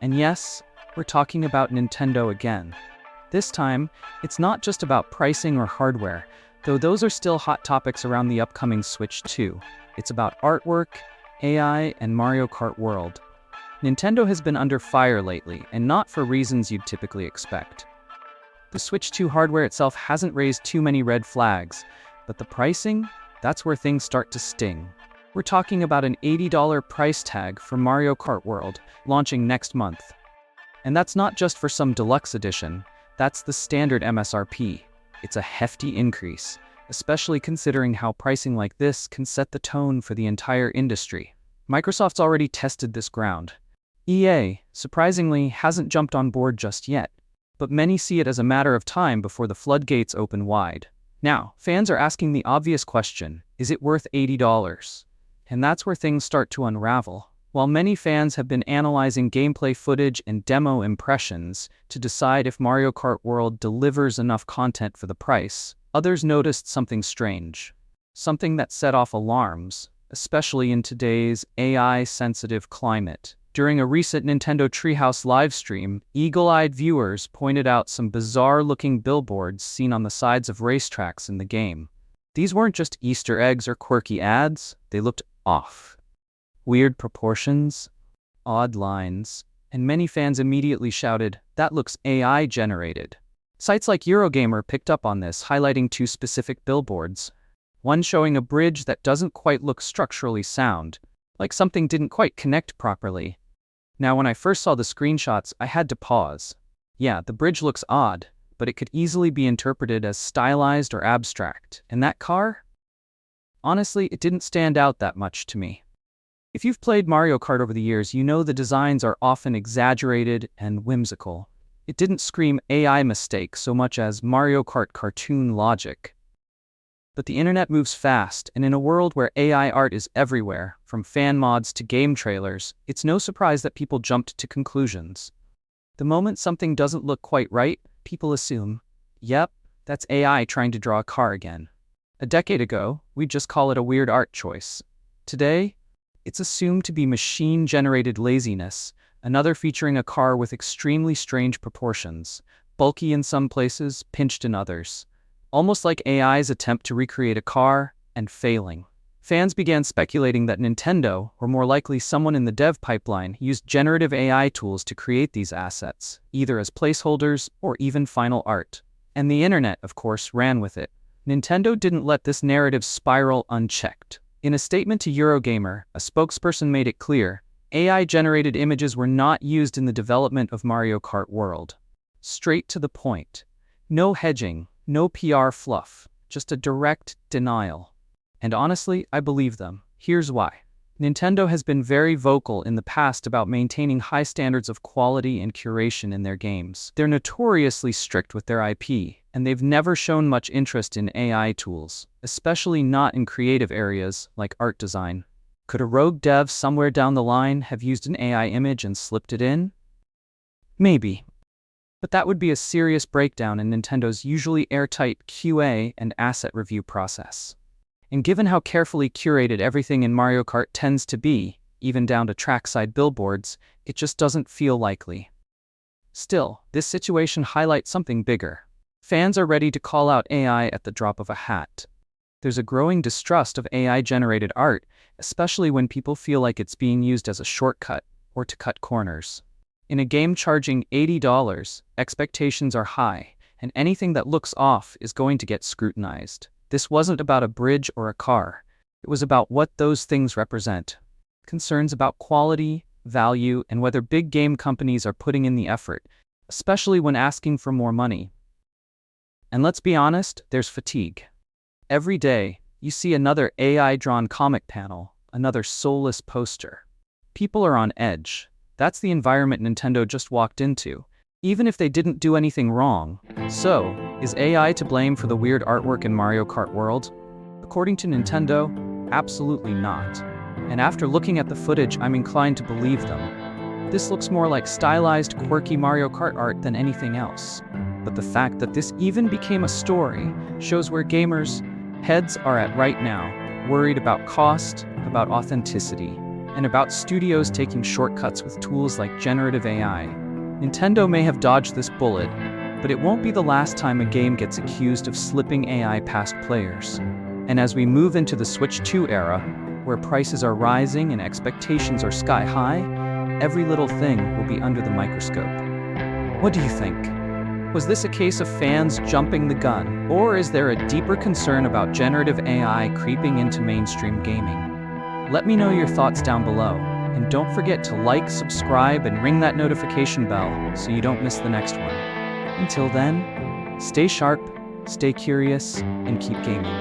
And yes, we're talking about Nintendo again. This time, it's not just about pricing or hardware, though those are still hot topics around the upcoming Switch 2. It's about artwork, AI, and Mario Kart World. Nintendo has been under fire lately, and not for reasons you'd typically expect. The Switch 2 hardware itself hasn't raised too many red flags, but the pricing? That's where things start to sting. We're talking about an $80 price tag for Mario Kart World, launching next month. And that's not just for some deluxe edition, that's the standard MSRP. It's a hefty increase, especially considering how pricing like this can set the tone for the entire industry. Microsoft's already tested this ground. EA, surprisingly, hasn't jumped on board just yet, but many see it as a matter of time before the floodgates open wide. Now, fans are asking the obvious question, is it worth $80? And that's where things start to unravel. While many fans have been analyzing gameplay footage and demo impressions to decide if Mario Kart World delivers enough content for the price, others noticed something strange. Something that set off alarms, especially in today's AI-sensitive climate. During a recent Nintendo Treehouse livestream, eagle-eyed viewers pointed out some bizarre-looking billboards seen on the sides of racetracks in the game. These weren't just Easter eggs or quirky ads, they looked off. Weird proportions, odd lines, and many fans immediately shouted, "That looks AI-generated." Sites like Eurogamer picked up on this, highlighting two specific billboards. One showing a bridge that doesn't quite look structurally sound, like something didn't quite connect properly. Now, when I first saw the screenshots, I had to pause. Yeah, the bridge looks odd, but it could easily be interpreted as stylized or abstract. And that car? Honestly, it didn't stand out that much to me. If you've played Mario Kart over the years, you know the designs are often exaggerated and whimsical. It didn't scream AI mistake so much as Mario Kart cartoon logic. But the internet moves fast, and in a world where AI art is everywhere, from fan mods to game trailers, it's no surprise that people jumped to conclusions. The moment something doesn't look quite right, people assume, yep, that's AI trying to draw a car again. A decade ago, we'd just call it a weird art choice. Today, it's assumed to be machine-generated laziness, another featuring a car with extremely strange proportions, bulky in some places, pinched in others. Almost like AI's attempt to recreate a car, and failing. Fans began speculating that Nintendo, or more likely someone in the dev pipeline, used generative AI tools to create these assets, either as placeholders or even final art. And the internet, of course, ran with it. Nintendo didn't let this narrative spiral unchecked. In a statement to Eurogamer, a spokesperson made it clear, AI-generated images were not used in the development of Mario Kart World. Straight to the point. No hedging. No PR fluff, just a direct denial. And honestly, I believe them. Here's why. Nintendo has been very vocal in the past about maintaining high standards of quality and curation in their games. They're notoriously strict with their IP, and they've never shown much interest in AI tools, especially not in creative areas like art design. Could a rogue dev somewhere down the line have used an AI image and slipped it in? Maybe. But that would be a serious breakdown in Nintendo's usually airtight QA and asset review process. And given how carefully curated everything in Mario Kart tends to be, even down to trackside billboards, it just doesn't feel likely. Still, this situation highlights something bigger. Fans are ready to call out AI at the drop of a hat. There's a growing distrust of AI-generated art, especially when people feel like it's being used as a shortcut or to cut corners. In a game charging $80, expectations are high, and anything that looks off is going to get scrutinized. This wasn't about a bridge or a car. It was about what those things represent. Concerns about quality, value, and whether big game companies are putting in the effort, especially when asking for more money. And let's be honest, there's fatigue. Every day, you see another AI-drawn comic panel, another soulless poster. People are on edge. That's the environment Nintendo just walked into, even if they didn't do anything wrong. So, is AI to blame for the weird artwork in Mario Kart World? According to Nintendo, absolutely not. And after looking at the footage, I'm inclined to believe them. This looks more like stylized, quirky Mario Kart art than anything else. But the fact that this even became a story shows where gamers' heads are at right now, worried about cost, about authenticity. and about studios taking shortcuts with tools like generative AI. Nintendo may have dodged this bullet, but it won't be the last time a game gets accused of slipping AI past players. And as we move into the Switch 2 era, where prices are rising and expectations are sky high, every little thing will be under the microscope. What do you think? Was this a case of fans jumping the gun, or is there a deeper concern about generative AI creeping into mainstream gaming? Let me know your thoughts down below, and don't forget to like, subscribe, and ring that notification bell so you don't miss the next one. Until then, stay sharp, stay curious, and keep gaming.